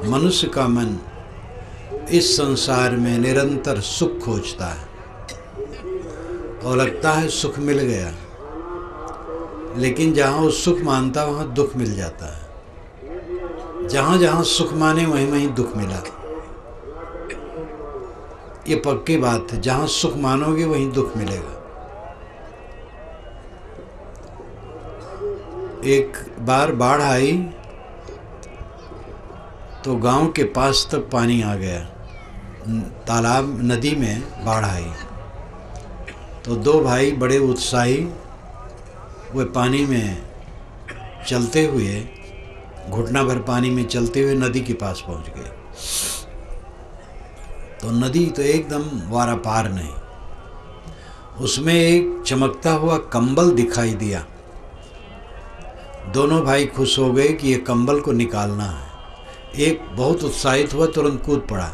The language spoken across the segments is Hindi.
मनुष्य का मन इस संसार में निरंतर सुख खोजता है और लगता है सुख मिल गया, लेकिन जहाँ वो सुख मानता वहाँ दुख मिल जाता है। जहाँ जहाँ सुख माने वहीं वहीं दुख मिला। ये पक्की बात है, जहाँ सुख मानोगे वहीं दुख मिलेगा। एक बार बाढ़ आई तो गांव के पास तक पानी आ गया। तालाब नदी में बाढ़ आई तो दो भाई बड़े उत्साही वे पानी में चलते हुए, घुटना भर पानी में चलते हुए नदी के पास पहुंच गए। तो नदी तो एकदम वारा पार नहीं, उसमें एक चमकता हुआ कंबल दिखाई दिया। दोनों भाई खुश हो गए कि ये कंबल को निकालना है। एक बहुत उत्साहित हुआ, तुरंत कूद पड़ा,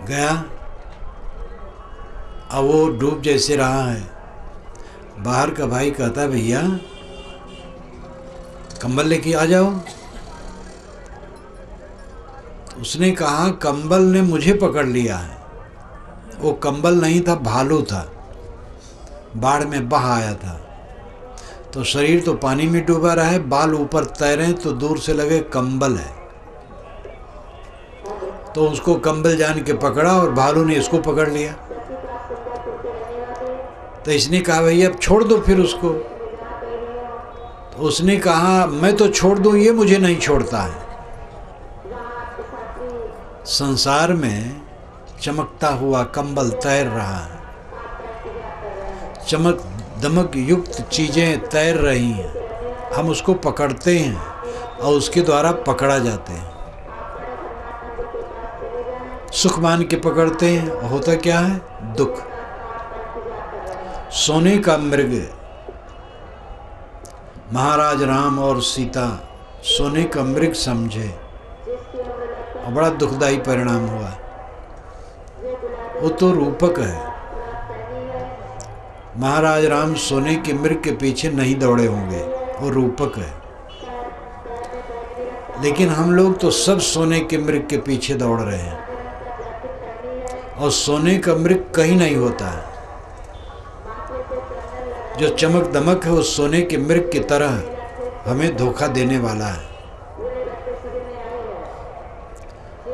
गया। अब वो डूब जैसे रहा है। बाहर का भाई कहता है, भैया कंबल लेके आ जाओ। उसने कहा, कंबल ने मुझे पकड़ लिया है। वो कंबल नहीं था, भालू था, बाढ़ में बह आया था। तो शरीर तो पानी में डूबा रहा है, बाल ऊपर तैरे तो दूर से लगे कंबल है। तो उसको कंबल जान के पकड़ा और भालू ने इसको पकड़ लिया। तो इसने कहा, भैया अब छोड़ दो फिर उसको। तो उसने कहा, मैं तो छोड़ दूं, ये मुझे नहीं छोड़ता है। संसार में चमकता हुआ कंबल तैर रहा है, चमक दमक युक्त चीजें तैर रही हैं, हम उसको पकड़ते हैं और उसके द्वारा पकड़ा जाते हैं। सुख मान के पकड़ते हैं, होता क्या है? दुख। सोने का मृग, महाराज राम और सीता सोने का मृग समझे और बड़ा दुखदायी परिणाम हुआ। वो तो रूपक है। महाराज राम सोने के मृग के पीछे नहीं दौड़े होंगे, वो रूपक है। लेकिन हम लोग तो सब सोने के मृग के पीछे दौड़ रहे हैं और सोने का मृग कहीं नहीं होता है। जो चमक दमक है वो सोने के मृग की तरह हमें धोखा देने वाला है।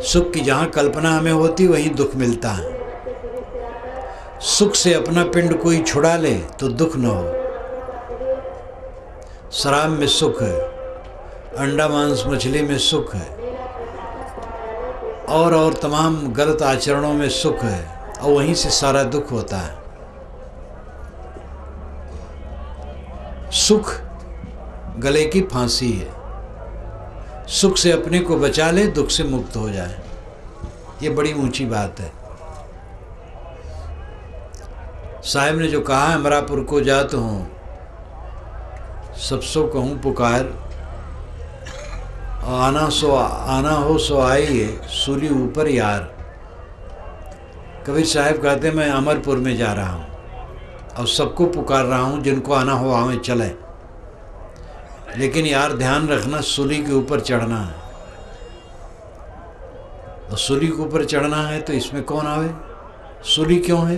सुख की जहाँ कल्पना हमें होती वहीं दुख मिलता है। सुख से अपना पिंड कोई छुड़ा ले तो दुख न हो। शराब में सुख है, अंडा मांस मछली में सुख है, और तमाम गलत आचरणों में सुख है, और वहीं से सारा दुख होता है। सुख गले की फांसी है। सुख से अपने को बचा ले, दुख से मुक्त हो जाए। ये बड़ी ऊंची बात है। साहब ने जो कहा, अमरापुर को जात हूँ, सबसो कहूँ पुकार, आना हो सो आइए, सूली ऊपर यार। कबीर साहब कहते मैं अमरपुर में जा रहा हूँ और सबको पुकार रहा हूँ, जिनको आना हो आवे चले, लेकिन यार ध्यान रखना सूली के ऊपर चढ़ना है। और सूली के ऊपर चढ़ना है तो इसमें कौन आवे? सूली क्यों है?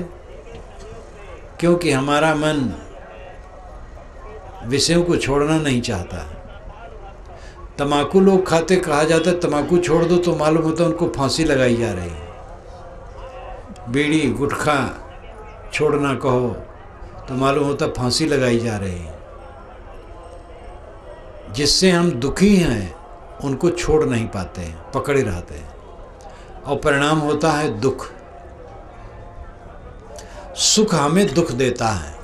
क्योंकि हमारा मन विषयों को छोड़ना नहीं चाहता। तम्बाकू लोग खाते, कहा जाता है तम्बाकू छोड़ दो तो मालूम होता है उनको फांसी लगाई जा रही है। बीड़ी गुटखा छोड़ना कहो तो मालूम होता फांसी लगाई जा रही है। जिससे हम दुखी हैं उनको छोड़ नहीं पाते हैं, पकड़े रहते हैं, और परिणाम होता है दुख। सुख हमें दुख देता है।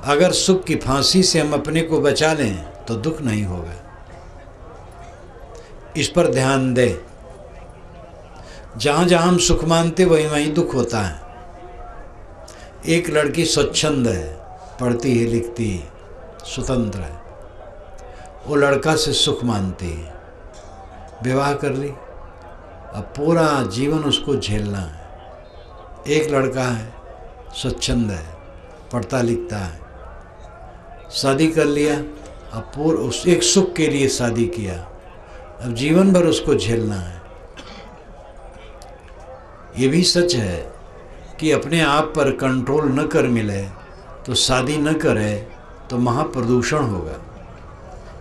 अगर सुख की फांसी से हम अपने को बचा लें तो दुख नहीं होगा। इस पर ध्यान दें। जहाँ जहाँ हम सुख मानते वहीं वहीं दुख होता है। एक लड़की स्वच्छंद है, पढ़ती है, लिखती है, स्वतंत्र है। वो लड़का से सुख मानती है, विवाह कर ली, अब पूरा जीवन उसको झेलना है। एक लड़का है, स्वच्छंद है, पढ़ता लिखता है, शादी कर लिया, अब उस एक सुख के लिए शादी किया, अब जीवन भर उसको झेलना है। ये भी सच है कि अपने आप पर कंट्रोल न कर मिले तो शादी न करे तो महाप्रदूषण होगा।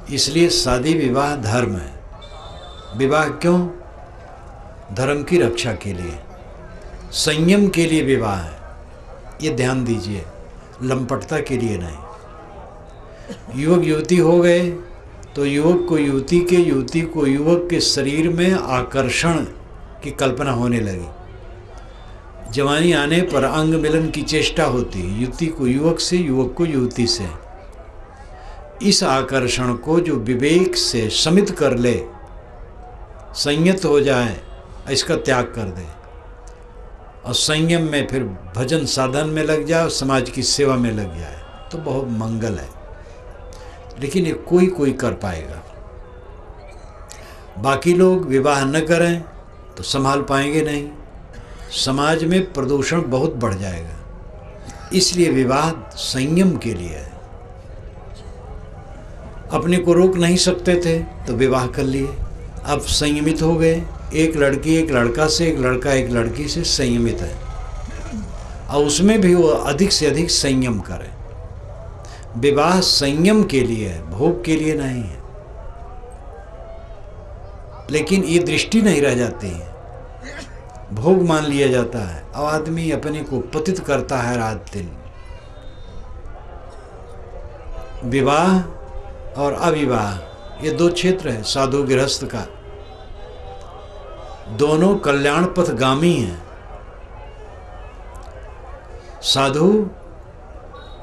इसलिए शादी विवाह धर्म है। विवाह क्यों? धर्म की रक्षा के लिए, संयम के लिए विवाह है। ये ध्यान दीजिए, लंपटता के लिए नहीं। युवक युवती हो गए तो युवक को युवती के, युवती को युवक के शरीर में आकर्षण की कल्पना होने लगी। जवानी आने पर अंग मिलन की चेष्टा होती, युवती को युवक से, युवक को युवती से। इस आकर्षण को जो विवेक से शमित कर ले, संयत हो जाए, इसका त्याग कर दे और संयम में फिर भजन साधन में लग जाए, समाज की सेवा में लग जाए तो बहुत मंगल है। लेकिन ये कोई कोई कर पाएगा। बाकी लोग विवाह न करें तो संभाल पाएंगे नहीं, समाज में प्रदूषण बहुत बढ़ जाएगा। इसलिए विवाह संयम के लिए है। अपने को रोक नहीं सकते थे तो विवाह कर लिए, अब संयमित हो गए। एक लड़की एक लड़का से, एक लड़का एक लड़की से संयमित है और उसमें भी वो अधिक से अधिक संयम करें। विवाह संयम के लिए है, भोग के लिए नहीं है। लेकिन ये दृष्टि नहीं रह जाती है, भोग मान लिया जाता है और आदमी अपने को पतित करता है रात दिन। विवाह और अविवाह ये दो क्षेत्र है साधु गृहस्थ का। दोनों कल्याण पथगामी हैं। साधु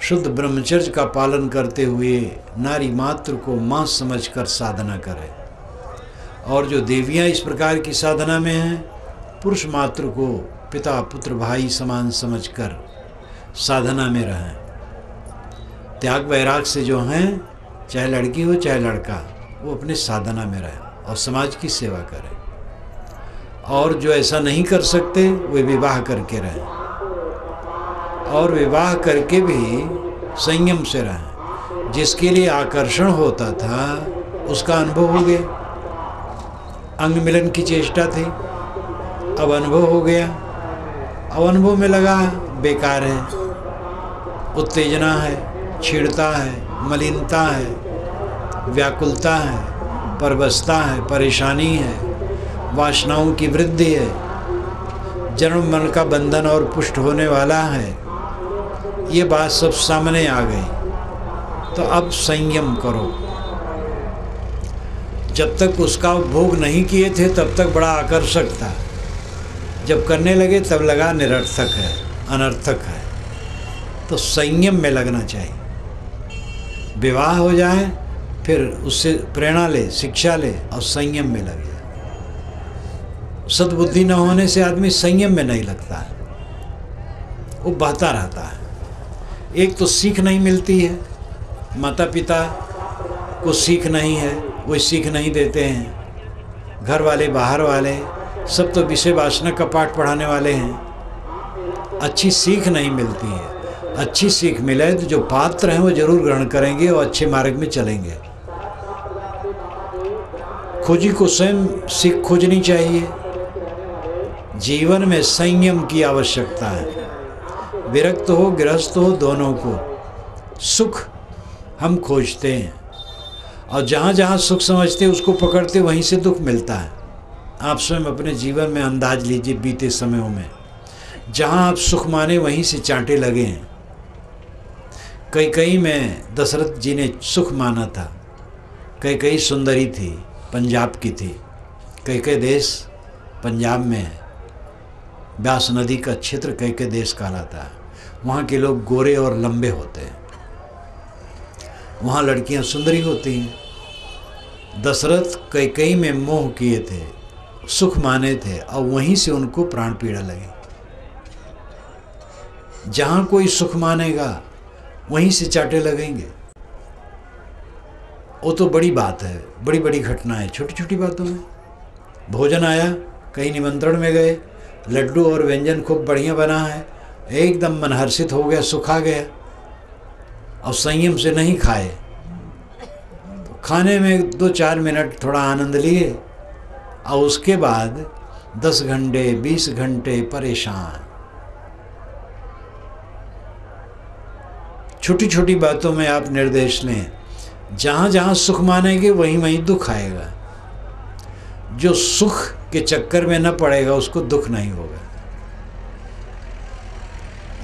शुद्ध ब्रह्मचर्य का पालन करते हुए नारी मात्र को मां समझकर साधना करे, और जो देवियां इस प्रकार की साधना में हैं, पुरुष मात्र को पिता पुत्र भाई समान समझकर साधना में रहें। त्याग वैराग से जो हैं, चाहे लड़की हो चाहे लड़का, वो अपने साधना में रहें और समाज की सेवा करें। और जो ऐसा नहीं कर सकते वे विवाह करके रहें, और विवाह करके भी संयम से रहें। जिसके लिए आकर्षण होता था उसका अनुभव हो गया, अंग मिलन की चेष्टा थी, अब अनुभव हो गया। अब अनुभव में लगा बेकार है, उत्तेजना है, छीड़ता है, मलिनता है, व्याकुलता है, परवशता है, परेशानी है, वासनाओं की वृद्धि है, जन्म मन का बंधन और पुष्ट होने वाला है। ये बात सब सामने आ गई। तो अब संयम करो। जब तक उसका भोग नहीं किए थे तब तक बड़ा आकर्षक था, जब करने लगे तब लगा निरर्थक है, अनर्थक है। तो संयम में लगना चाहिए। विवाह हो जाए फिर उससे प्रेरणा ले, शिक्षा ले और संयम में लगे। सद्बुद्धि न होने से आदमी संयम में नहीं लगता है, वो बहता रहता है। एक तो सीख नहीं मिलती है, माता पिता को सीख नहीं है, वो सीख नहीं देते हैं। घर वाले बाहर वाले सब तो विषय वासना का पाठ पढ़ाने वाले हैं। अच्छी सीख नहीं मिलती है। अच्छी सीख मिले तो जो पात्र हैं वो जरूर ग्रहण करेंगे और अच्छे मार्ग में चलेंगे। खोजी को स्वयं सीख खोजनी चाहिए। जीवन में संयम की आवश्यकता है। विरक्त हो गृहस्थ हो, दोनों को सुख हम खोजते हैं, और जहाँ जहाँ सुख समझते हैं उसको पकड़ते वहीं से दुख मिलता है। आप स्वयं अपने जीवन में अंदाज लीजिए, बीते समयों में जहाँ आप सुख माने वहीं से चांटे लगे हैं। कई में दशरथ जी ने सुख माना था। कई सुंदरी थी, पंजाब की थी। कई देश पंजाब में है, व्यास नदी का क्षेत्र कई देश कहलाता है। वहाँ के लोग गोरे और लंबे होते हैं, वहाँ लड़कियाँ सुंदरी होती हैं। दशरथ कई में मोह किए थे, सुख माने थे, और वहीं से उनको प्राण पीड़ा लगी। जहाँ कोई सुख मानेगा वहीं से चाटे लगेंगे। वो तो बड़ी बात है, बड़ी बड़ी घटना है। छोटी छोटी बातों में भोजन आया, कहीं निमंत्रण में गए, लड्डू और व्यंजन खूब बढ़िया बना है, एकदम मन हर्षित हो गया, सुखा गया, और संयम से नहीं खाए तो खाने में 2-4 मिनट थोड़ा आनंद लिए और उसके बाद 10 घंटे 20 घंटे परेशान। छोटी छोटी बातों में आप निर्देश लें, जहाँ जहाँ सुख मानेंगे वहीं वहीं दुख आएगा। जो सुख के चक्कर में न पड़ेगा उसको दुख नहीं होगा।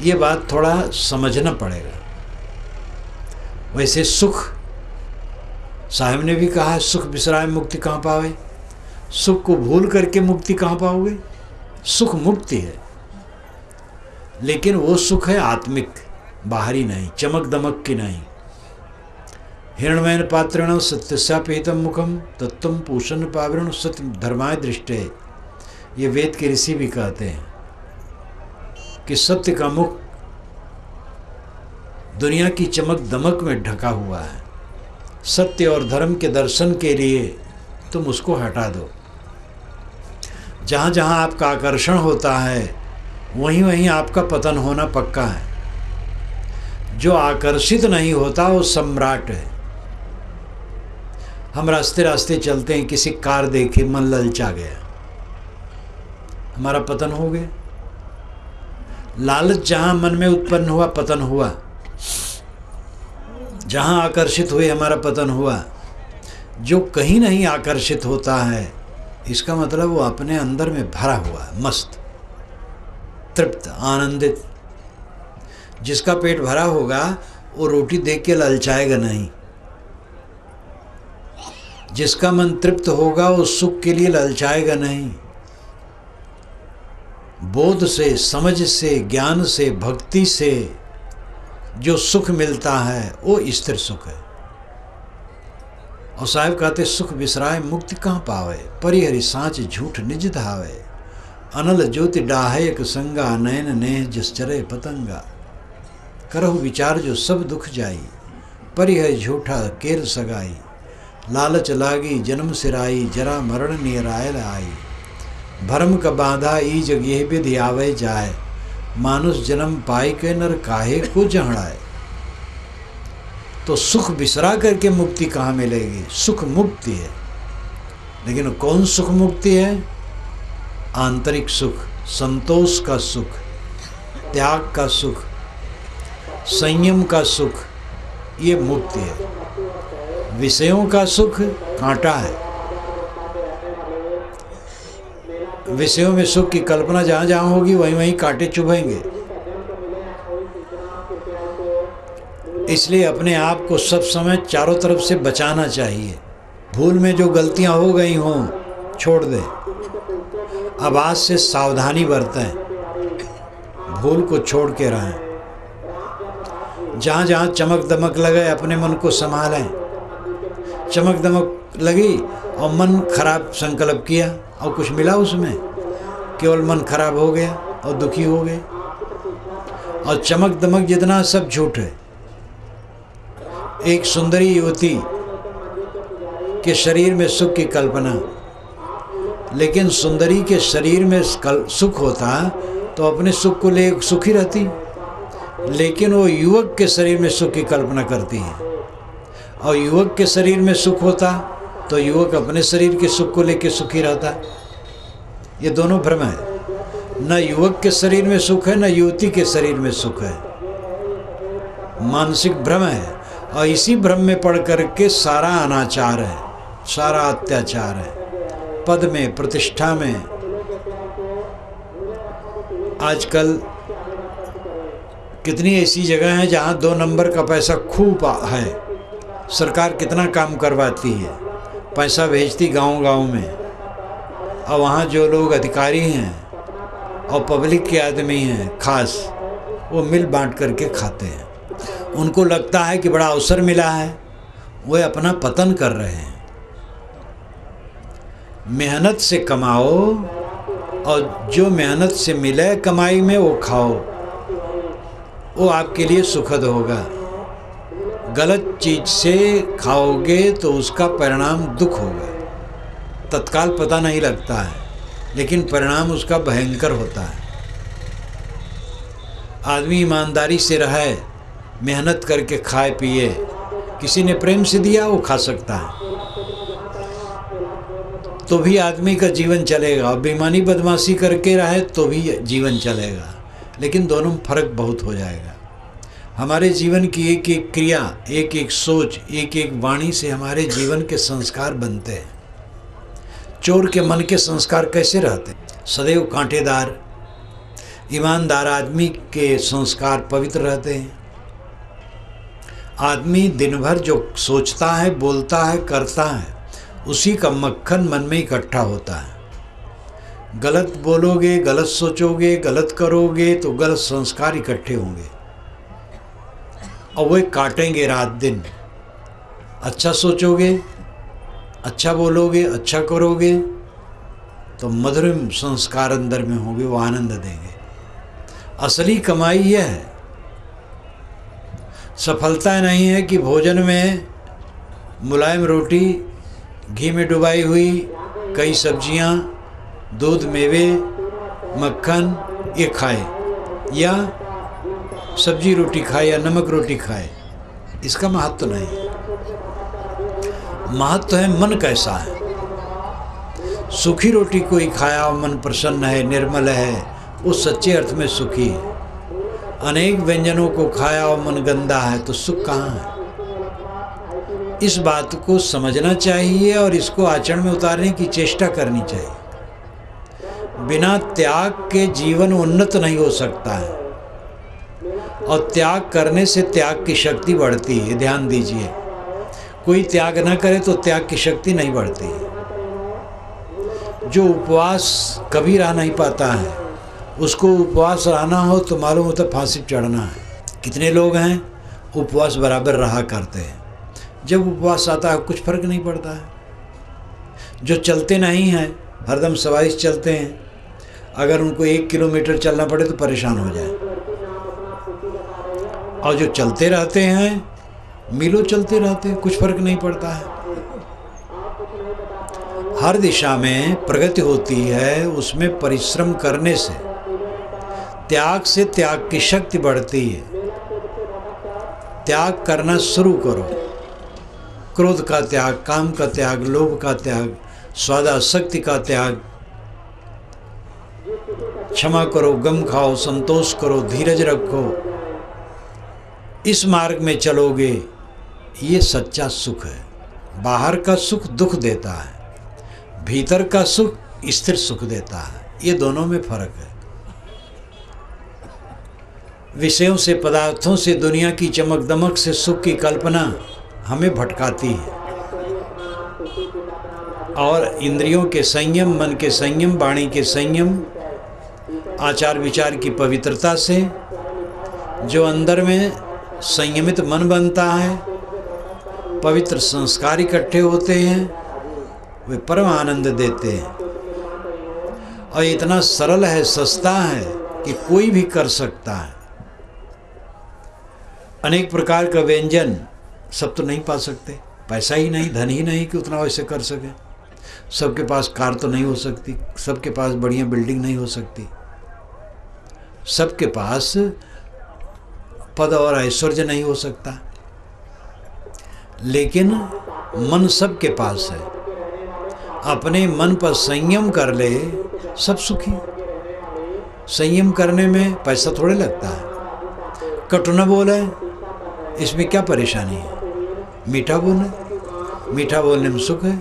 ये बात थोड़ा समझना पड़ेगा। वैसे सुख, साहब ने भी कहा, सुख बिसराए मुक्ति कहाँ पावे। सुख को भूल करके मुक्ति कहाँ पाओगे। सुख मुक्ति है, लेकिन वो सुख है आत्मिक, बाहरी नहीं, चमक दमक की नहीं। हिरण्मयन पात्रेण सत्यस्यापीतम मुखम तत्त्वं पूषण पावरण सत्य धर्माय दृष्टे। ये वेद के ऋषि भी कहते हैं कि सत्य का मुख दुनिया की चमक दमक में ढका हुआ है। सत्य और धर्म के दर्शन के लिए तुम उसको हटा दो। जहाँ जहाँ आपका आकर्षण होता है वहीं वहीं आपका पतन होना पक्का है। जो आकर्षित नहीं होता वो सम्राट है। हम रास्ते रास्ते चलते हैं, किसी कार देखे मन ललचा गया, हमारा पतन हो गया। लालच जहाँ मन में उत्पन्न हुआ पतन हुआ, जहाँ आकर्षित हुए हमारा पतन हुआ। जो कहीं नहीं आकर्षित होता है इसका मतलब वो अपने अंदर में भरा हुआ है, मस्त, तृप्त, आनंदित। जिसका पेट भरा होगा वो रोटी देख के ललचाएगा नहीं। जिसका मन तृप्त होगा वो सुख के लिए ललचाएगा नहीं। बोध से, समझ से, ज्ञान से, भक्ति से जो सुख मिलता है वो स्थिर सुख है। और साहब कहते, सुख बिसराए मुक्ति कहाँ पावे, परिहरि साँच झूठ निज धावे। अनल ज्योति डाहयक संगा, नयन नेह जिस चरे पतंगा। करहु विचार जो सब दुख जाई, परिहरि झूठा केर सगाई। लालच लागी जन्म सिराई, जरा मरण निरायल आई। भरम का बांधा ई जग यह विधि आवे जाए। मानुष जन्म पाई के नर काहे को जहड़ाए। तो सुख बिसरा करके मुक्ति कहाँ मिलेगी। सुख मुक्ति है, लेकिन कौन सुख मुक्ति है। आंतरिक सुख, संतोष का सुख, त्याग का सुख, संयम का सुख, ये मुक्ति है। विषयों का सुख कांटा है। विषयों में सुख की कल्पना जहाँ जहाँ होगी वहीं वहीं कांटे चुभेंगे। इसलिए अपने आप को सब समय चारों तरफ से बचाना चाहिए। भूल में जो गलतियाँ हो गई हों छोड़ दें। अब आज से सावधानी बरतें, भूल को छोड़ के रहें। जहाँ जहाँ चमक दमक लगे अपने मन को संभालें। चमक दमक लगी और मन खराब संकल्प किया और कुछ मिला उसमें, केवल मन खराब हो गया और दुखी हो गए। और चमक दमक जितना सब झूठ है। एक सुंदरी युवती के शरीर में सुख की कल्पना, लेकिन सुंदरी के शरीर में सुख होता तो अपने सुख को ले सुखी रहती, लेकिन वो युवक के शरीर में सुख की कल्पना करती है। और युवक के शरीर में सुख होता तो युवक अपने शरीर के सुख को लेकर सुखी रहता। ये दोनों भ्रम है। न युवक के शरीर में सुख है, न युवती के शरीर में सुख है। मानसिक भ्रम है। और इसी भ्रम में पड़ करके सारा अनाचार है, सारा अत्याचार है। पद में, प्रतिष्ठा में आजकल कितनी ऐसी जगह हैं जहाँ 2 नंबर का पैसा खूब है। सरकार कितना काम करवाती है, पैसा भेजती गांव-गांव में। और वहाँ जो लोग अधिकारी हैं और पब्लिक के आदमी हैं खास, वो मिल बांट करके खाते हैं। उनको लगता है कि बड़ा अवसर मिला है, वो अपना पतन कर रहे हैं। मेहनत से कमाओ और जो मेहनत से मिले कमाई में वो खाओ, वो आपके लिए सुखद होगा। गलत चीज से खाओगे तो उसका परिणाम दुख होगा। तत्काल पता नहीं लगता है, लेकिन परिणाम उसका भयंकर होता है। आदमी ईमानदारी से रहे, मेहनत करके खाए पिए, किसी ने प्रेम से दिया वो खा सकता है, तो भी आदमी का जीवन चलेगा, और बेईमानी बदमाशी करके रहे तो भी जीवन चलेगा, लेकिन दोनों में फर्क बहुत हो जाएगा। हमारे जीवन की एक एक क्रिया, एक एक सोच, एक एक वाणी से हमारे जीवन के संस्कार बनते हैं। चोर के मन के संस्कार कैसे रहते? सदैव कांटेदार। ईमानदार आदमी के संस्कार पवित्र रहते हैं। आदमी दिन भर जो सोचता है, बोलता है, करता है, उसी का मक्खन मन में इकट्ठा होता है। गलत बोलोगे, गलत सोचोगे, गलत करोगे तो गलत संस्कार इकट्ठे होंगे और वे काटेंगे रात दिन। अच्छा सोचोगे, अच्छा बोलोगे, अच्छा करोगे तो मधुर संस्कार अंदर में होंगे, वो आनंद देंगे। असली कमाई यह है। सफलता नहीं है कि भोजन में मुलायम रोटी, घी में डुबाई हुई कई सब्जियां, दूध, मेवे, मक्खन ये खाए, या सब्जी रोटी खाए, या नमक रोटी खाए। इसका महत्व नहीं है। महत्व है मन कैसा है। सूखी रोटी कोई खाया और मन प्रसन्न है, निर्मल है, वो सच्चे अर्थ में सुखी है। अनेक व्यंजनों को खाया और मन गंदा है तो सुख कहाँ है? इस बात को समझना चाहिए और इसको आचरण में उतारने की चेष्टा करनी चाहिए। बिना त्याग के जीवन उन्नत नहीं हो सकता है, और त्याग करने से त्याग की शक्ति बढ़ती है। ध्यान दीजिए, कोई त्याग न करे तो त्याग की शक्ति नहीं बढ़ती। जो उपवास कभी रह नहीं पाता है, उसको उपवास रहना हो तो मालूम होता फांसी चढ़ना है। कितने लोग हैं उपवास बराबर रहा करते हैं, जब उपवास आता है कुछ फर्क नहीं पड़ता है। जो चलते नहीं हैं, हरदम सवारी से चलते हैं, अगर उनको 1 किलोमीटर चलना पड़े तो परेशान हो जाए, और जो चलते रहते हैं, मीलों चलते रहते हैं, कुछ फर्क नहीं पड़ता है। हर दिशा में प्रगति होती है, उसमें परिश्रम करने से, त्याग से त्याग की शक्ति बढ़ती है। त्याग करना शुरू करो। क्रोध का त्याग, काम का त्याग, लोभ का त्याग, स्वादासक्ति का त्याग। क्षमा करो, गम खाओ, संतोष करो, धीरज रखो। इस मार्ग में चलोगे, ये सच्चा सुख है। बाहर का सुख दुख देता है, भीतर का सुख स्थिर सुख देता है। ये दोनों में फर्क है। विषयों से, पदार्थों से, दुनिया की चमक दमक से सुख की कल्पना हमें भटकाती है, और इंद्रियों के संयम, मन के संयम, वाणी के संयम, आचार विचार की पवित्रता से जो अंदर में संयमित मन बनता है, पवित्र संस्कार इकट्ठे होते हैं, वे परम आनंद देते हैं। और इतना सरल है, सस्ता है कि कोई भी कर सकता है। अनेक प्रकार का व्यंजन सब तो नहीं पा सकते, पैसा ही नहीं, धन ही नहीं कि उतना वैसे कर सके। सबके पास कार तो नहीं हो सकती, सबके पास बढ़िया बिल्डिंग नहीं हो सकती, सबके पास पद और ऐश्वर्य नहीं हो सकता, लेकिन मन सबके पास है। अपने मन पर संयम कर ले, सब सुखी। संयम करने में पैसा थोड़े लगता है। कटु न बोले, इसमें क्या परेशानी है? मीठा बोले, मीठा बोलने में सुख है।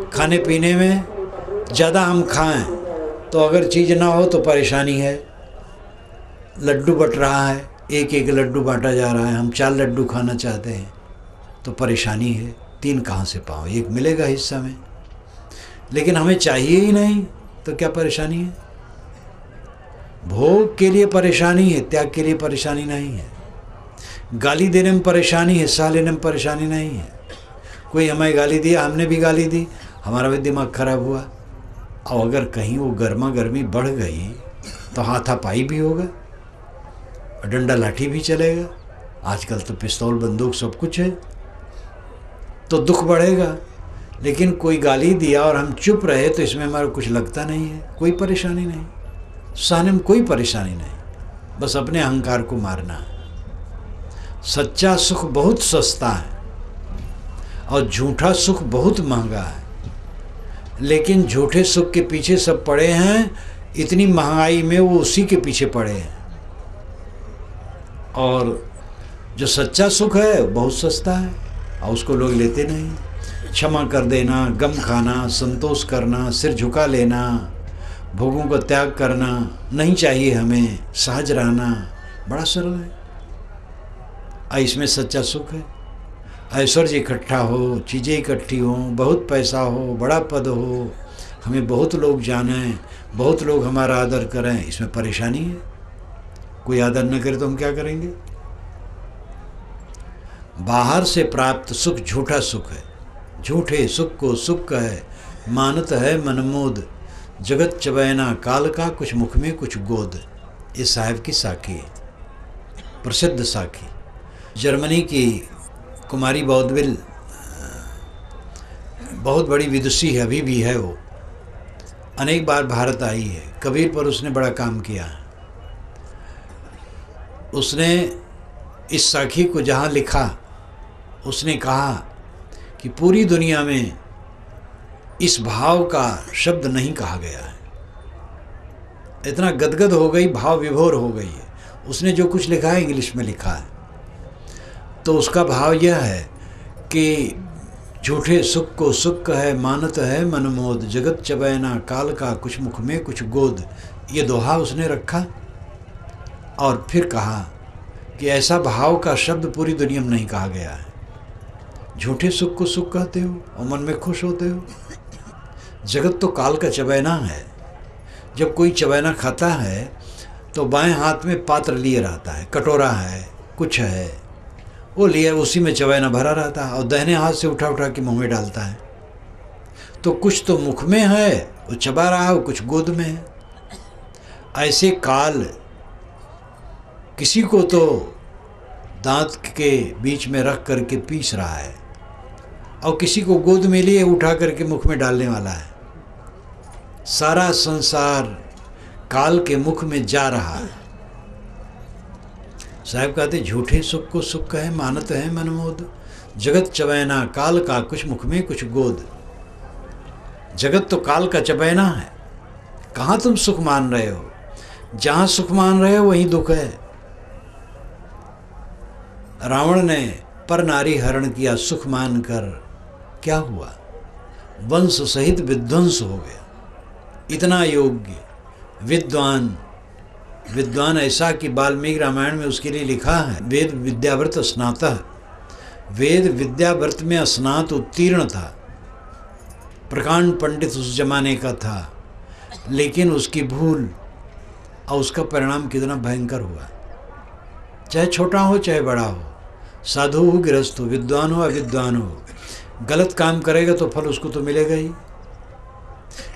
खाने पीने में ज़्यादा हम खाएं तो अगर चीज़ ना हो तो परेशानी है। लड्डू बट रहा है, एक एक लड्डू बांटा जा रहा है, हम 4 लड्डू खाना चाहते हैं तो परेशानी है। 3 कहाँ से पाओ? 1 मिलेगा हिस्सा में, लेकिन हमें चाहिए ही नहीं तो क्या परेशानी है? भोग के लिए परेशानी है, त्याग के लिए परेशानी नहीं है। गाली देने में परेशानी है, सह लेने में परेशानी नहीं है। कोई हमें गाली दिया, हमने भी गाली दी, हमारा भी दिमाग खराब हुआ, और अगर कहीं वो गर्मा गर्मी बढ़ गई तो हाथापाई भी होगा, डंडा लाठी भी चलेगा। आजकल तो पिस्तौल बंदूक सब कुछ है, तो दुख बढ़ेगा। लेकिन कोई गाली दिया और हम चुप रहे तो इसमें हमारा कुछ लगता नहीं है, कोई परेशानी नहीं, सहने में कोई परेशानी नहीं, बस अपने अहंकार को मारना है। सच्चा सुख बहुत सस्ता है और झूठा सुख बहुत महंगा है। लेकिन झूठे सुख के पीछे सब पड़े हैं, इतनी महंगाई में वो उसी के पीछे पड़े हैं। और जो सच्चा सुख है बहुत सस्ता है और उसको लोग लेते नहीं। क्षमा कर देना, गम खाना, संतोष करना, सिर झुका लेना, भोगों का त्याग करना नहीं चाहिए हमें, सहज रहना बड़ा सरल है। इसमें सच्चा सुख है। ऐश्वर्य इकट्ठा हो, चीज़ें इकट्ठी हों, बहुत पैसा हो, बड़ा पद हो, हमें बहुत लोग जानें, बहुत लोग हमारा आदर करें, इसमें परेशानी है। कोई आदर न करे तो हम क्या करेंगे? बाहर से प्राप्त सुख झूठा सुख है। झूठे सुख को सुख कहे, मानत है मनमोद, जगत चबैना काल का, कुछ मुख में कुछ गोद। ये साहिब की साखी है, प्रसिद्ध साखी। जर्मनी की कुमारी बौद्धविल बहुत बड़ी विदुषी है, अभी भी है। वो अनेक बार भारत आई है। कबीर पर उसने बड़ा काम किया। उसने इस साखी को जहाँ लिखा, उसने कहा कि पूरी दुनिया में इस भाव का शब्द नहीं कहा गया है। इतना गदगद हो गई, भाव विभोर हो गई है। उसने जो कुछ लिखा है इंग्लिश में लिखा है, तो उसका भाव यह है कि झूठे सुख को सुख कहे, मानत है मनमोद, जगत चबैना काल का, कुछ मुख में कुछ गोद। ये दोहा उसने रखा और फिर कहा कि ऐसा भाव का शब्द पूरी दुनिया में नहीं कहा गया है। झूठे सुख को सुख कहते हो और मन में खुश होते हो। जगत तो काल का चबैना है। जब कोई चबैना खाता है तो बाएं हाथ में पात्र लिए रहता है, कटोरा है, कुछ है, वो लिए उसी में चबैना भरा रहता है और दाहिने हाथ से उठा उठा के मुंह में डालता है। तो कुछ तो मुख में है, वो चबा रहा है, कुछ गोद में है। ऐसे काल किसी को तो दांत के बीच में रख करके पीस रहा है और किसी को गोद में लिए उठा करके मुख में डालने वाला है। सारा संसार काल के मुख में जा रहा है। साहब कहते झूठे सुख को सुख कहे, मानत है मनमोद, जगत चबैना काल का, कुछ मुख में कुछ गोद। जगत तो काल का चबैना है। कहाँ तुम सुख मान रहे हो? जहाँ सुख मान रहे हो वहीं दुख है। रावण ने पर नारी हरण किया सुख मानकर, क्या हुआ? वंश सहित विध्वंस हो गया। इतना योग्य विद्वान ऐसा कि वाल्मीकि रामायण में उसके लिए लिखा है, वेद विद्याव्रत स्नातः। वेद विद्याव्रत में स्नात उत्तीर्ण था, प्रकांड पंडित उस जमाने का था। लेकिन उसकी भूल और उसका परिणाम कितना भयंकर हुआ। चाहे छोटा हो चाहे बड़ा हो, साधु हो गृहस्थ हो, विद्वान हो अविद्वान हो, गलत काम करेगा तो फल उसको तो मिलेगा ही।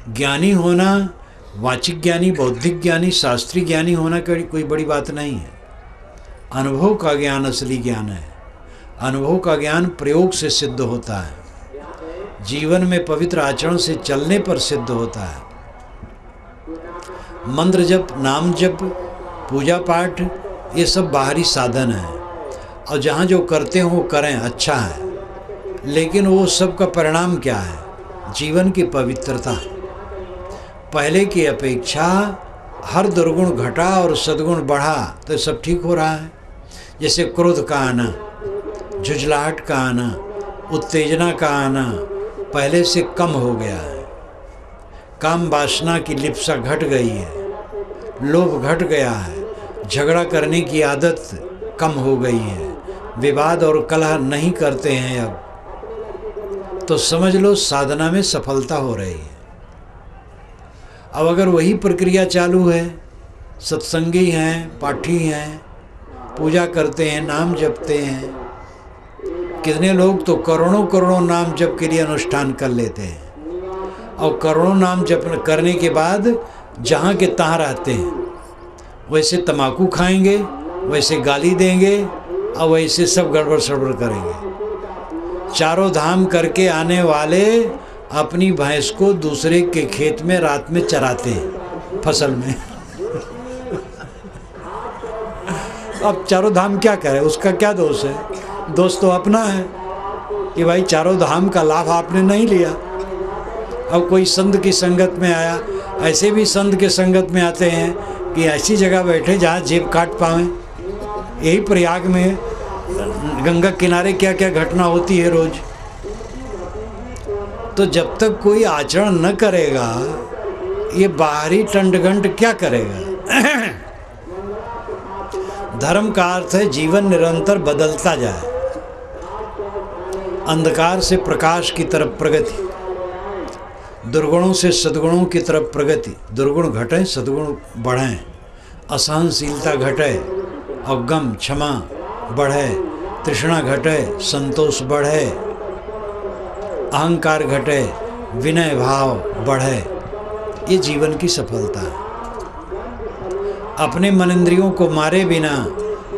ज्ञानी होना, वाचिक ज्ञानी, बौद्धिक ज्ञानी, शास्त्रीय ज्ञानी होना कोई बड़ी बात नहीं है। अनुभव का ज्ञान असली ज्ञान है। अनुभव का ज्ञान प्रयोग से सिद्ध होता है, जीवन में पवित्र आचरण से चलने पर सिद्ध होता है। मंत्र जप, नाम जप, पूजा पाठ, ये सब बाहरी साधन है और जहाँ जो करते हो वो करें, अच्छा है। लेकिन वो सब का परिणाम क्या है? जीवन की पवित्रता। पहले की अपेक्षा हर दुर्गुण घटा और सद्गुण बढ़ा तो सब ठीक हो रहा है। जैसे क्रोध का आना, झुंझलाहट का आना, उत्तेजना का आना पहले से कम हो गया है। काम वासना की लिप्सा घट गई है, लोभ घट गया है, झगड़ा करने की आदत कम हो गई है, विवाद और कलह नहीं करते हैं अब। तो समझ लो साधना में सफलता हो रही है। अब अगर वही प्रक्रिया चालू है, सत्संगी हैं, पाठी हैं, पूजा करते हैं, नाम जपते हैं, कितने लोग तो करोड़ों करोड़ों नाम जप के लिए अनुष्ठान कर लेते हैं और करोड़ों नाम जप करने के बाद जहाँ के तहाँ रहते हैं। वैसे तम्बाकू खाएंगे, वैसे गाली देंगे और वैसे सब गड़बड़ सड़बड़ करेंगे। चारों धाम करके आने वाले अपनी भैंस को दूसरे के खेत में रात में चराते हैं, फसल में। अब चारों धाम क्या करे, उसका क्या दोष है? दोष तो अपना है कि भाई चारों धाम का लाभ आपने नहीं लिया। अब कोई संत की संगत में आया, ऐसे भी संत के संगत में आते हैं कि ऐसी जगह बैठे जहाँ जेब काट पाएँ। यही प्रयाग में गंगा किनारे क्या क्या घटना होती है रोज। तो जब तक कोई आचरण न करेगा, ये बाहरी टंडघंट क्या करेगा? धर्म का अर्थ है जीवन निरंतर बदलता जाए, अंधकार से प्रकाश की तरफ प्रगति, दुर्गुणों से सद्गुणों की तरफ प्रगति। दुर्गुण घटें, सद्गुण बढ़ें, असहनशीलता घटे, अवगम क्षमा बढ़े, तृष्णा घटे, संतोष बढ़े, अहंकार घटे, विनय भाव बढ़े। ये जीवन की सफलता है। अपने मन इंद्रियों को मारे बिना,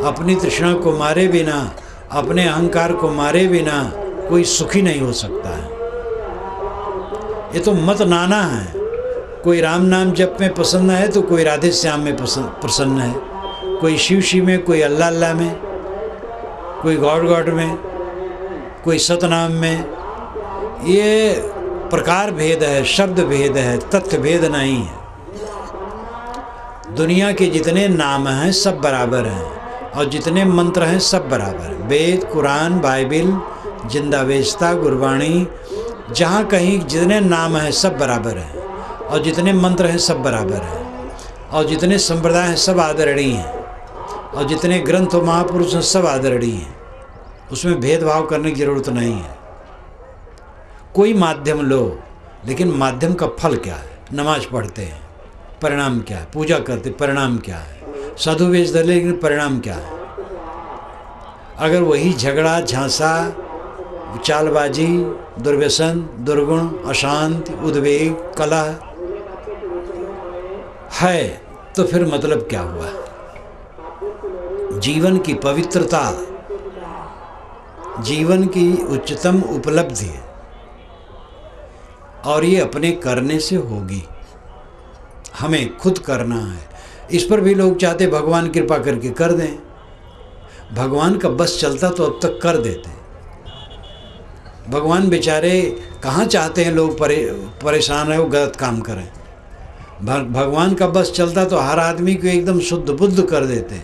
अपनी तृष्णा को मारे बिना, अपने अहंकार को मारे बिना कोई सुखी नहीं हो सकता है। ये तो मत नाना है। कोई राम नाम जप में प्रसन्न है तो कोई राधे श्याम में प्रसन्न है, कोई शिव शिव में, कोई अल्लाह अल्लाह में, कोई गॉड गॉड में, कोई सतनाम में। ये प्रकार भेद है, शब्द भेद है, तथ्य भेद नहीं है। दुनिया के जितने नाम हैं सब बराबर हैं और जितने मंत्र हैं सब बराबर हैं। वेद, कुरान, बाइबिल, जिंदावेस्ता, गुरबाणी, जहाँ कहीं जितने नाम हैं सब बराबर हैं और जितने मंत्र हैं सब बराबर हैं और जितने संप्रदाय हैं सब आदरणीय हैं और जितने ग्रंथ और महापुरुष हैं सब आदरणीय हैं। उसमें भेदभाव करने की ज़रूरत नहीं है। कोई माध्यम लो, लेकिन माध्यम का फल क्या है? नमाज पढ़ते हैं, परिणाम क्या है? पूजा करते, परिणाम क्या है? साधु वेश धर, लेकिन परिणाम क्या है? अगर वही झगड़ा, झांसा, चालबाजी, दुर्व्यसन, दुर्गुण, अशांति, उद्वेग, कलह है तो फिर मतलब क्या हुआ? जीवन की पवित्रता जीवन की उच्चतम उपलब्धि है और ये अपने करने से होगी। हमें खुद करना है। इस पर भी लोग चाहते भगवान कृपा करके कर दें। भगवान का बस चलता तो अब तक कर देते। भगवान बेचारे कहाँ चाहते हैं लोग परेशान है वो गलत काम करें। भगवान का बस चलता तो हर आदमी को एकदम शुद्ध बुद्ध कर देते।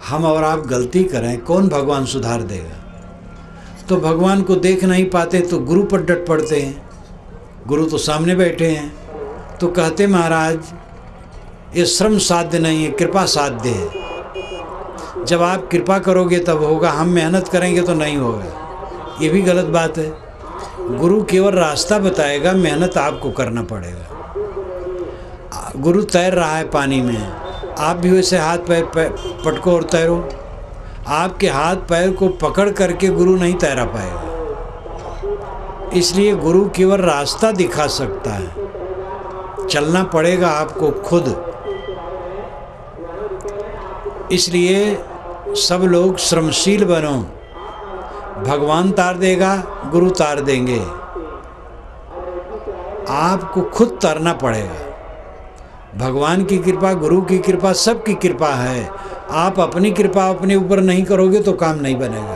हम और आप गलती करें, कौन भगवान सुधार देगा? तो भगवान को देख नहीं पाते तो गुरु पर डट पड़ते हैं। गुरु तो सामने बैठे हैं तो कहते महाराज ये श्रम साध्य नहीं है, कृपा साध्य है। जब आप कृपा करोगे तब होगा, हम मेहनत करेंगे तो नहीं होगा। ये भी गलत बात है। गुरु केवल रास्ता बताएगा, मेहनत आपको करना पड़ेगा। गुरु तैर रहा है पानी में, आप भी वैसे हाथ पैर पटको और तैरो। आपके हाथ पैर को पकड़ करके गुरु नहीं तैरा पाएगा। इसलिए गुरु केवल रास्ता दिखा सकता है, चलना पड़ेगा आपको खुद। इसलिए सब लोग श्रमशील बनो। भगवान तार देगा, गुरु तार देंगे, आपको खुद तरना पड़ेगा। भगवान की कृपा, गुरु की कृपा, सबकी कृपा है। आप अपनी कृपा अपने ऊपर नहीं करोगे तो काम नहीं बनेगा।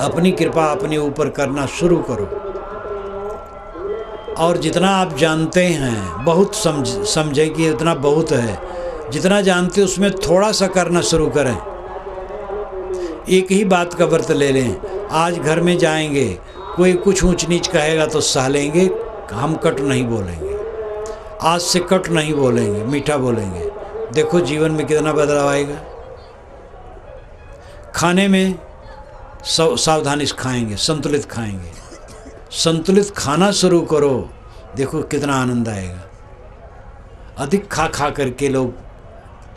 अपनी कृपा अपने ऊपर करना शुरू करो और जितना आप जानते हैं बहुत समझें कि उतना बहुत है। जितना जानते उसमें थोड़ा सा करना शुरू करें। एक ही बात का व्रत ले लें। आज घर में जाएंगे, कोई कुछ ऊंच नीच कहेगा तो सह लेंगे, हम कट नहीं बोलेंगे। आज से कट नहीं बोलेंगे, मीठा बोलेंगे। देखो जीवन में कितना बदलाव आएगा। खाने में सावधानी से खाएंगे, संतुलित खाएंगे। संतुलित खाना शुरू करो, देखो कितना आनंद आएगा। अधिक खा खा करके लोग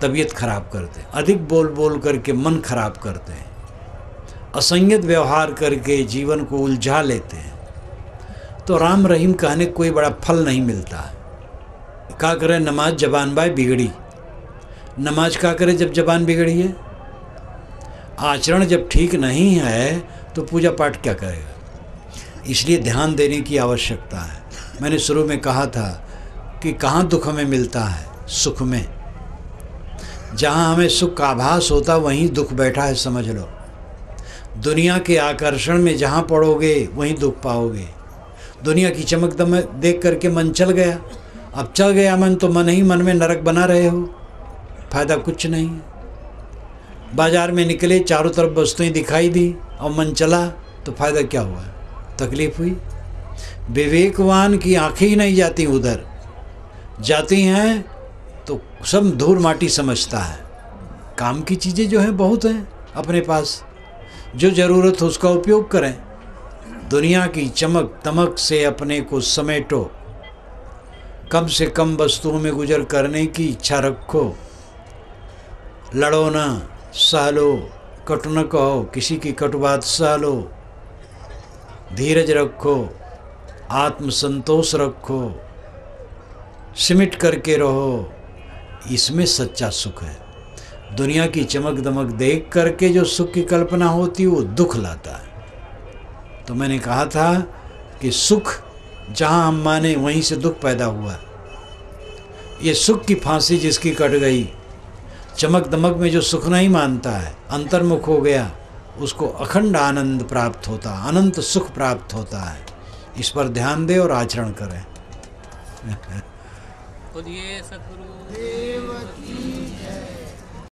तबीयत खराब करते हैं, अधिक बोल बोल करके मन खराब करते हैं, असंयत व्यवहार करके जीवन को उलझा लेते हैं। तो राम रहीम कहने कोई बड़ा फल नहीं मिलता है। क्या करे? नमाज जबान बाय बिगड़ी। नमाज क्या करे जब जबान बिगड़ी है? आचरण जब ठीक नहीं है तो पूजा पाठ क्या करेगा? इसलिए ध्यान देने की आवश्यकता है। मैंने शुरू में कहा था कि कहाँ दुख हमें मिलता है? सुख में। जहाँ हमें सुख का आभास होता वहीं दुख बैठा है, समझ लो। दुनिया के आकर्षण में जहाँ पड़ोगे वहीं दुख पाओगे। दुनिया की चमक दमक देख करके मन चल गया, अब चल गया मन तो मन ही मन में नरक बना रहे हो, फायदा कुछ नहीं। बाजार में निकले, चारों तरफ वस्तुएं दिखाई दी और मन चला तो फायदा क्या हुआ, तकलीफ हुई। विवेकवान की आंखें ही नहीं जाती उधर, जाती हैं तो सब धूल माटी समझता है। काम की चीज़ें जो हैं बहुत हैं अपने पास, जो ज़रूरत हो उसका उपयोग करें। दुनिया की चमक दमक से अपने को समेटो, कम से कम वस्तुओं में गुजर करने की इच्छा रखो। लड़ो ना, सह लो, कटु न कहो, किसी की कटु बात सह लो, धीरज रखो, आत्मसंतोष रखो, सिमट करके रहो, इसमें सच्चा सुख है। दुनिया की चमक दमक देख करके जो सुख की कल्पना होती है वो दुख लाता है। तो मैंने कहा था कि सुख जहाँ हम माने वहीं से दुख पैदा हुआ। ये सुख की फांसी जिसकी कट गई, चमक दमक में जो सुख नहीं मानता है, अंतर्मुख हो गया, उसको अखंड आनंद प्राप्त होता, अनंत सुख प्राप्त होता है। इस पर ध्यान दे और आचरण करें। बोलिए सद्गुरु देव की जय।